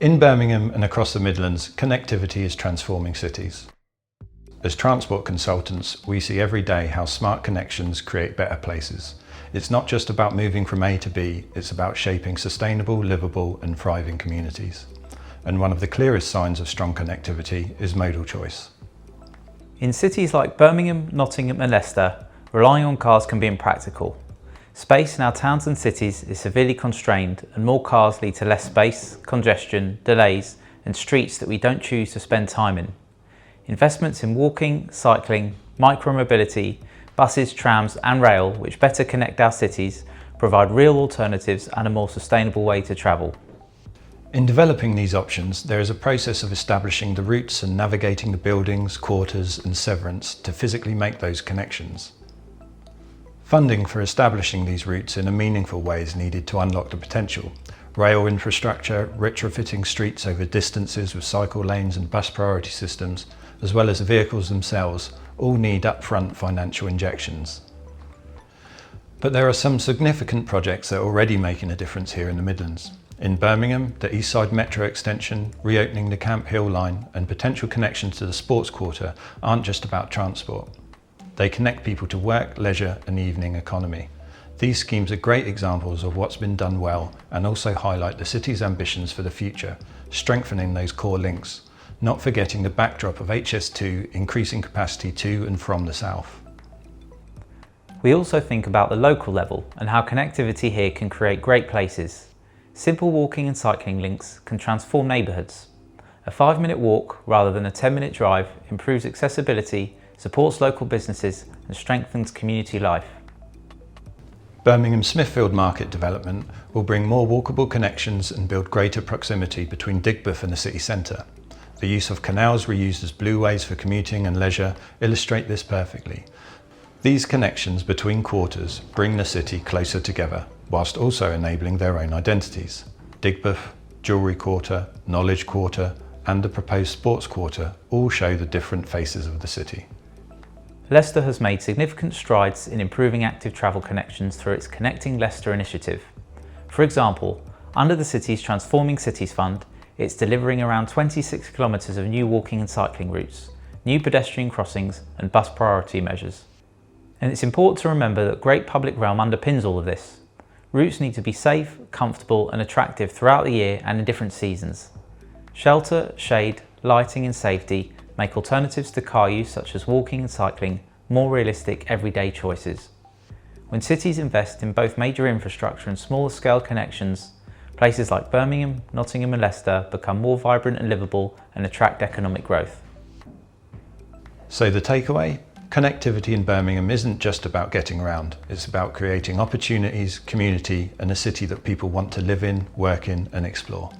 In Birmingham and across the Midlands, connectivity is transforming cities. As transport consultants, we see every day how smart connections create better places. It's not just about moving from A to B, it's about shaping sustainable, livable and thriving communities. And one of the clearest signs of strong connectivity is modal choice. In cities like Birmingham, Nottingham and Leicester, relying on cars can be impractical. Space in our towns and cities is severely constrained, and more cars lead to less space, congestion, delays and streets that we don't choose to spend time in. Investments in walking, cycling, micromobility, buses, trams and rail, which better connect our cities, provide real alternatives and a more sustainable way to travel. In developing these options, there is a process of establishing the routes and navigating the buildings, quarters and severance to physically make those connections. Funding for establishing these routes in a meaningful way is needed to unlock the potential. Rail infrastructure, retrofitting streets over distances with cycle lanes and bus priority systems, as well as the vehicles themselves, all need upfront financial injections. But there are some significant projects that are already making a difference here in the Midlands. In Birmingham, the East Side Metro extension, reopening the Camp Hill line and potential connections to the sports quarter aren't just about transport. They connect people to work, leisure and the evening economy. These schemes are great examples of what's been done well and also highlight the city's ambitions for the future, strengthening those core links, not forgetting the backdrop of HS2 increasing capacity to and from the south. We also think about the local level and how connectivity here can create great places. Simple walking and cycling links can transform neighbourhoods. A 5-minute walk rather than a 10-minute drive improves accessibility, supports local businesses and strengthens community life. Birmingham Smithfield market development will bring more walkable connections and build greater proximity between Digbeth and the city centre. The use of canals reused as blueways for commuting and leisure illustrate this perfectly. These connections between quarters bring the city closer together, whilst also enabling their own identities. Digbeth, Jewellery Quarter, Knowledge Quarter and the proposed Sports Quarter all show the different faces of the city. Leicester has made significant strides in improving active travel connections through its Connecting Leicester initiative. For example, under the city's Transforming Cities Fund, it's delivering around 26 kilometres of new walking and cycling routes, new pedestrian crossings and bus priority measures. And it's important to remember that great public realm underpins all of this. Routes need to be safe, comfortable and attractive throughout the year and in different seasons. Shelter, shade, lighting and safety make alternatives to car use such as walking and cycling more realistic everyday choices. When cities invest in both major infrastructure and smaller scale connections, places like Birmingham, Nottingham and Leicester become more vibrant and livable and attract economic growth. So the takeaway? Connectivity in Birmingham isn't just about getting around, it's about creating opportunities, community and a city that people want to live in, work in and explore.